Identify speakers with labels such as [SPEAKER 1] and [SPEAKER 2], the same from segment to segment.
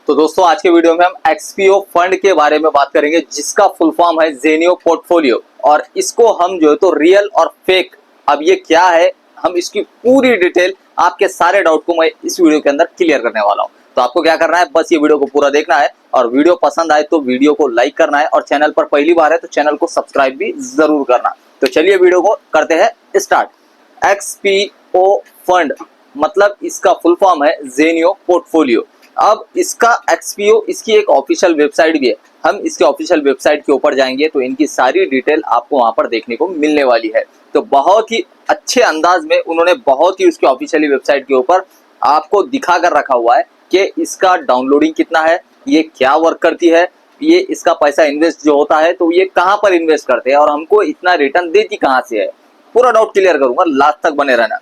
[SPEAKER 1] तो दोस्तों आज के वीडियो में हम एक्सपीओ फंड के बारे में बात करेंगे जिसका फुल फॉर्म है जेनियो पोर्टफोलियो। और इसको हम जो है तो रियल और फेक, अब ये क्या है, हम इसकी पूरी डिटेल आपके सारे डाउट को मैं इस वीडियो के अंदर क्लियर करने वाला हूं। तो आपको क्या करना है, बस ये वीडियो को पूरा देखना है और वीडियो पसंद आए तो वीडियो को लाइक करना है और चैनल पर पहली बार है तो चैनल को सब्सक्राइब भी जरूर करना। तो चलिए वीडियो को करते हैं स्टार्ट। एक्सपीओ फंड मतलब इसका फुल फॉर्म है जेनियो पोर्टफोलियो। अब इसका एक्सपीओ, इसकी एक ऑफिशियल वेबसाइट भी है। हम इसके ऑफिशियल वेबसाइट के ऊपर जाएंगे तो इनकी सारी डिटेल आपको वहां पर देखने को मिलने वाली है। तो बहुत ही अच्छे अंदाज में उन्होंने बहुत ही उसकी ऑफिशियली वेबसाइट के ऊपर आपको दिखा कर रखा हुआ है कि इसका डाउनलोडिंग कितना है, ये क्या वर्क करती है, ये इसका पैसा इन्वेस्ट जो होता है तो ये कहाँ पर इन्वेस्ट करते हैं और हमको इतना रिटर्न देती कहाँ से है। पूरा डाउट क्लियर करूंगा, लास्ट तक बने रहना।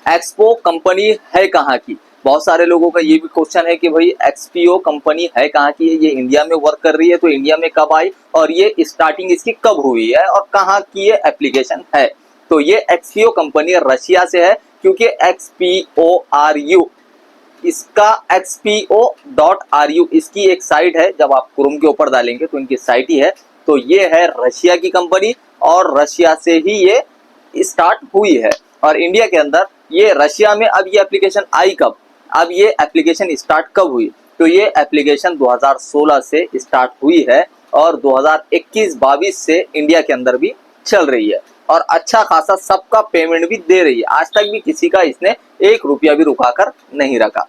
[SPEAKER 1] एक्सपो कंपनी है कहाँ की, बहुत सारे लोगों का ये भी क्वेश्चन है कि भाई एक्सपीओ कंपनी है कहाँ की है, ये इंडिया में वर्क कर रही है तो इंडिया में कब आई और ये स्टार्टिंग इसकी कब हुई है और कहाँ की ये एप्लीकेशन है। तो ये एक्सपीओ कंपनी रशिया से है क्योंकि XPORU, इसका XPO.RU इसकी एक साइट है। जब आप क्रोम के ऊपर डालेंगे तो इनकी साइट ही है। तो ये है रशिया की कंपनी और रशिया से ही ये स्टार्ट हुई है। और इंडिया के अंदर ये रशिया में अब ये एप्लीकेशन आई कब, अब ये एप्लीकेशन स्टार्ट कब हुई, तो ये एप्लीकेशन 2016 से स्टार्ट हुई है और 2021-22 से इंडिया के अंदर भी चल रही है और अच्छा खासा सबका पेमेंट भी दे रही है। आज तक भी किसी का इसने 1 रुपया भी रुका कर नहीं रखा।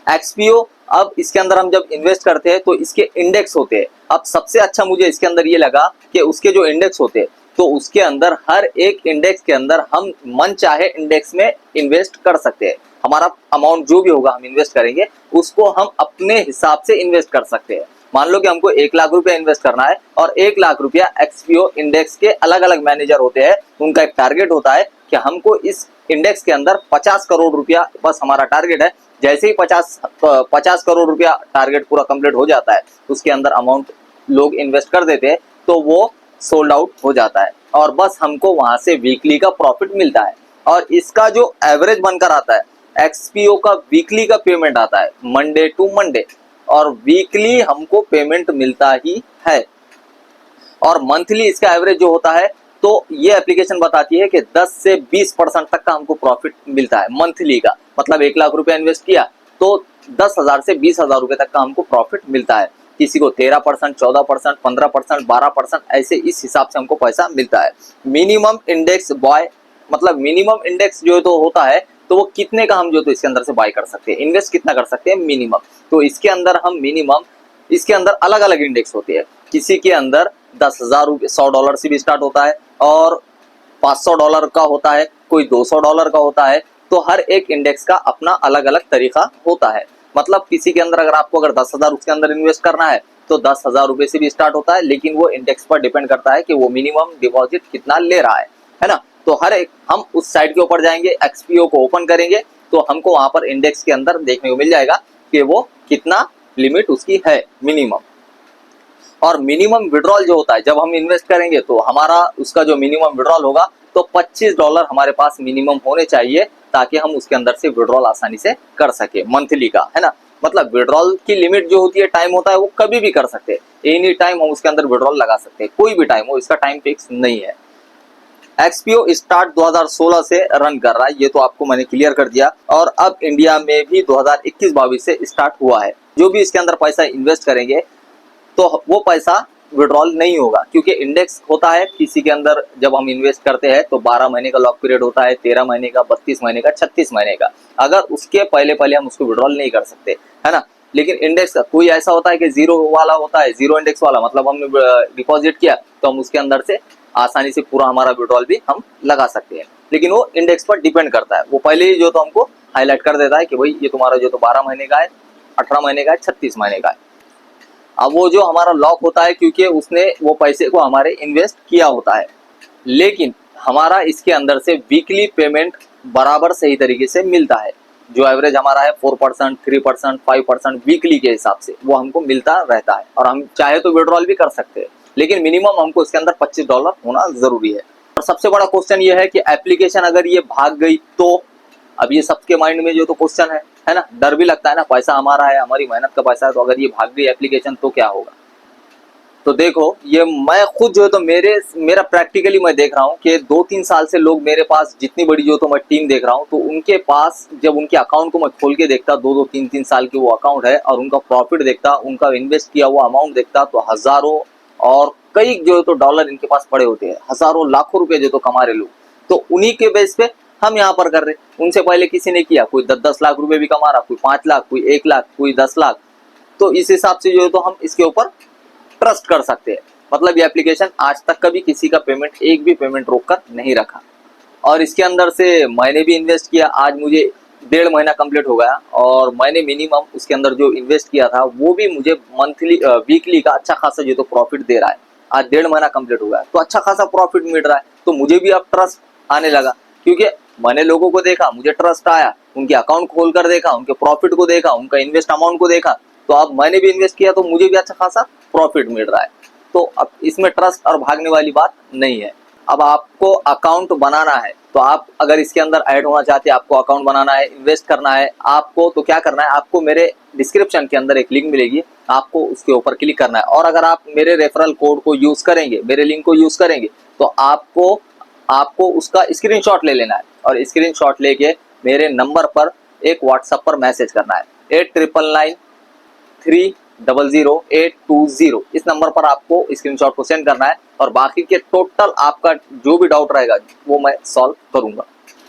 [SPEAKER 1] एक्सपीओ, अब इसके अंदर हम जब इन्वेस्ट करते हैं तो इसके इंडेक्स होते हैं। अब सबसे अच्छा मुझे इसके अंदर ये लगा कि उसके जो इंडेक्स होते हैं तो उसके अंदर हर एक इंडेक्स के अंदर हम मन चाहे इंडेक्स में इन्वेस्ट कर सकते हैं। हमारा अमाउंट जो भी होगा हम इन्वेस्ट करेंगे उसको हम अपने हिसाब से इन्वेस्ट कर सकते हैं। मान लो कि हमको 1 लाख रुपया इन्वेस्ट करना है और 1 लाख रुपया एक्सपीओ इंडेक्स के अलग अलग मैनेजर होते हैं, उनका एक टारगेट होता है कि हमको इस इंडेक्स के अंदर 50 करोड़ रुपया बस हमारा टारगेट है। जैसे ही 50 करोड़ रुपया टारगेट पूरा कंप्लीट हो जाता है उसके अंदर अमाउंट लोग इन्वेस्ट कर देते हैं तो वो सोल्ड आउट हो जाता है और बस हमको वहां से वीकली का प्रॉफिट मिलता है। और इसका जो एवरेज बनकर आता है एक्सपीओ का वीकली का पेमेंट आता है मंडे टू मंडे और वीकली हमको पेमेंट मिलता ही है। और मंथली इसका एवरेज जो होता है तो ये एप्लीकेशन बताती है कि 10 से 20% तक का हमको प्रॉफिट मिलता है मंथली का। मतलब 1 लाख रुपया इन्वेस्ट किया तो 10,000 से 20,000 रुपए तक का हमको प्रॉफिट मिलता है। किसी को 13%, 14%, 15%, 12% ऐसे इस हिसाब से हमको पैसा मिलता है। मिनिमम इंडेक्स बाय, मतलब मिनिमम इंडेक्स जो तो होता है तो वो कितने का हम जो तो इसके अंदर से बाय कर सकते हैं, इन्वेस्ट कितना कर सकते हैं मिनिमम। तो इसके अंदर हम मिनिमम, इसके अंदर अलग अलग इंडेक्स होते हैं। किसी के अंदर 10,000 रुपये, $100 से भी स्टार्ट होता है और $500 का होता है, कोई $200 का होता है। तो हर एक इंडेक्स का अपना अलग अलग तरीका होता है। मतलब किसी के अंदर अगर आपको अगर 10,000 उसके अंदर इन्वेस्ट करना है तो 10,000 रुपए से भी स्टार्ट होता है, लेकिन वो इंडेक्स पर डिपेंड करता है कि वो मिनिमम डिपॉजिट कितना ले रहा है ना। तो हर एक, हम उस साइट के ऊपर जाएंगे, एक्सपीओ को ओपन करेंगे तो हमको वहां पर इंडेक्स के अंदर देखने को मिल जाएगा कि वो कितना लिमिट उसकी है मिनिमम। और मिनिमम विड्रॉल जो होता है जब हम इन्वेस्ट करेंगे तो हमारा उसका जो मिनिमम विड्रॉल होगा तो $25 हमारे पास मिनिमम होने चाहिए ताकि हम उसके अंदर से विड्रॉल आसानी से कर सके मंथली का, है ना। मतलब विड्रॉल की लिमिट जो होती है, टाइम होता है, वो कभी भी कर सकते हैं, एनी टाइम हम उसके अंदर विड्रॉल लगा सकते हैं, कोई भी टाइम हो, इसका टाइम फिक्स नहीं है। एक्सपीओ स्टार्ट 2016 से रन कर रहा है, ये तो आपको मैंने क्लियर कर दिया। और अब इंडिया में भी 2021-22 से स्टार्ट हुआ है। जो भी इसके अंदर पैसा इन्वेस्ट करेंगे तो वो पैसा विड्रॉल नहीं होगा क्योंकि इंडेक्स होता है किसी के अंदर। जब हम इन्वेस्ट करते हैं तो 12 महीने का लॉक पीरियड होता है, 13 महीने का, 32 महीने का, 36 महीने का। अगर उसके पहले पहले हम उसको विड्रॉल नहीं कर सकते, है ना। लेकिन इंडेक्स का कोई ऐसा होता है कि जीरो वाला होता है, जीरो इंडेक्स वाला, मतलब हमने डिपॉजिट किया तो हम उसके अंदर से आसानी से पूरा हमारा विड्रॉल भी हम लगा सकते हैं। लेकिन वो इंडेक्स पर डिपेंड करता है, वो पहले ही जो तो हमको हाईलाइट कर देता है कि भाई ये तुम्हारा जो तो 12 महीने का है, 18 महीने का है, 36 महीने का है। अब वो जो हमारा लॉक होता है क्योंकि उसने वो पैसे को हमारे इन्वेस्ट किया होता है, लेकिन हमारा इसके अंदर से वीकली पेमेंट बराबर सही तरीके से मिलता है। जो एवरेज हमारा है 4%, 3%, 5% वीकली के हिसाब से वो हमको मिलता रहता है और हम चाहे तो विड्रॉल भी कर सकते हैं, लेकिन मिनिमम हमको इसके अंदर $25 होना जरूरी है। और सबसे बड़ा क्वेश्चन ये है कि एप्लीकेशन अगर ये भाग गई तो, अब ये सबके माइंड में जो तो क्वेश्चन है है ना, डर भी लगता है ना, पैसा हमारा है, हमारी मेहनत का पैसा है, तो अगर ये भाग गई एप्लीकेशन तो क्या होगा। तो देखो ये मैं खुद जो है तो मेरा प्रैक्टिकली मैं देख रहा हूँ कि 2-3 साल से लोग मेरे पास जितनी बड़ी जो तो मैं टीम देख रहा हूँ, तो उनके पास जब उनके अकाउंट को मैं खोल के देखता, 2-3 साल की वो अकाउंट है, और उनका प्रॉफिट देखता, उनका इन्वेस्ट किया हुआ अमाउंट देखता, तो हजारों और कई जो है तो डॉलर इनके पास पड़े होते हैं, हजारों लाखों रुपए जो तो कमा रहे लोग। तो उन्हीं के बेस पे हम यहाँ पर कर रहे, उनसे पहले किसी ने किया, कोई 10-10 लाख रुपए भी कमा रहा, कोई 5 लाख, कोई 1 लाख, कोई 10 लाख। तो इस हिसाब से जो है तो हम इसके ऊपर ट्रस्ट कर सकते हैं। मतलब ये एप्लीकेशन आज तक कभी किसी का पेमेंट, एक भी पेमेंट रोक कर नहीं रखा। और इसके अंदर से मैंने भी इन्वेस्ट किया, आज मुझे 1.5 महीना कंप्लीट हो गया, और मैंने मिनिमम उसके अंदर जो इन्वेस्ट किया था वो भी मुझे मंथली वीकली का अच्छा खासा जो तो प्रॉफिट दे रहा है। आज 1.5 महीना कंप्लीट हो गया तो अच्छा खासा प्रॉफिट मिल रहा है, तो मुझे भी अब ट्रस्ट आने लगा, क्योंकि मैंने लोगों को देखा, मुझे ट्रस्ट आया, उनके अकाउंट खोल कर देखा, उनके प्रॉफिट को देखा, उनका इन्वेस्ट अमाउंट को देखा, तो अब मैंने भी इन्वेस्ट किया तो मुझे भी अच्छा खासा प्रॉफिट मिल रहा है। तो अब इसमें ट्रस्ट और भागने वाली बात नहीं है। अब आपको अकाउंट बनाना है, तो आप अगर इसके अंदर ऐड होना चाहते हैं, आपको अकाउंट बनाना है, इन्वेस्ट करना है आपको, तो क्या करना है, आपको मेरे डिस्क्रिप्शन के अंदर एक लिंक मिलेगी, आपको उसके ऊपर क्लिक करना है, और अगर आप मेरे रेफरल कोड को यूज करेंगे, मेरे लिंक को यूज करेंगे, तो आपको उसका स्क्रीनशॉट ले लेना है, और स्क्रीनशॉट लेके मेरे नंबर पर एक व्हाट्सएप पर मैसेज करना है 8999300820। इस नंबर पर आपको स्क्रीनशॉट को सेंड करना है, और बाकी के टोटल आपका जो भी डाउट रहेगा वो मैं सॉल्व करूंगा।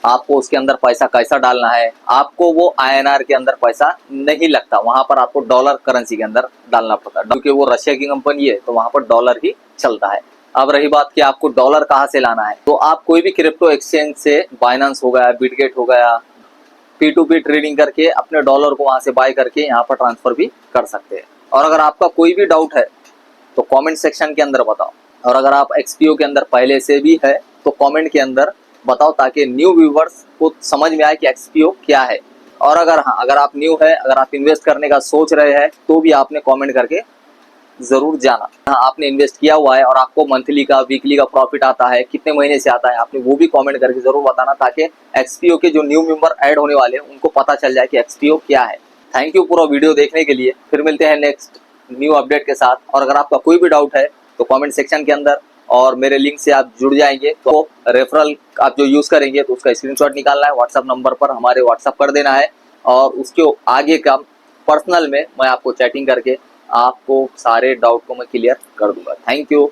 [SPEAKER 1] आपको उसके अंदर पैसा कैसा डालना है, आपको वो INR के अंदर पैसा नहीं लगता, वहां पर आपको डॉलर करेंसी के अंदर डालना पड़ता है, क्योंकि वो रशिया की कंपनी है, तो वहां पर डॉलर ही चलता है। अब रही बात कि आपको डॉलर कहाँ से लाना है, तो आप कोई भी क्रिप्टो एक्सचेंज से, बाइनेंस हो गया, बिटगेट हो गया, P2P ट्रेडिंग करके अपने डॉलर को वहां से बाय करके यहाँ पर ट्रांसफर भी कर सकते हैं। और अगर आपका कोई भी डाउट है तो कमेंट सेक्शन के अंदर बताओ, और अगर आप XPO के अंदर पहले से भी है तो कमेंट के अंदर बताओ, ताकि न्यू व्यूवर्स को समझ में आए कि XPO क्या है। और अगर आप न्यू है, अगर आप इन्वेस्ट करने का सोच रहे हैं, तो भी आपने कमेंट करके जरूर जाना। हाँ, आपने इन्वेस्ट किया हुआ है और आपको मंथली का, वीकली का प्रॉफिट आता है, कितने महीने से आता है, आपने वो भी कमेंट करके जरूर बताना, ताकि XPO के जो न्यू मेंबर ऐड होने वाले हैं उनको पता चल जाए कि XPO क्या है। थैंक यू पूरा वीडियो देखने के लिए। फिर मिलते हैं नेक्स्ट न्यू अपडेट के साथ। और अगर आपका कोई भी डाउट है तो कमेंट सेक्शन के अंदर, और मेरे लिंक से आप जुड़ जाएंगे, तो रेफरल आप जो यूज करेंगे तो उसका स्क्रीनशॉट निकालना है, व्हाट्सएप नंबर पर हमारे व्हाट्सएप कर देना है, और उसके आगे का पर्सनल में मैं आपको चैटिंग करके आपको सारे डाउट को मैं क्लियर कर दूंगा। Thank you.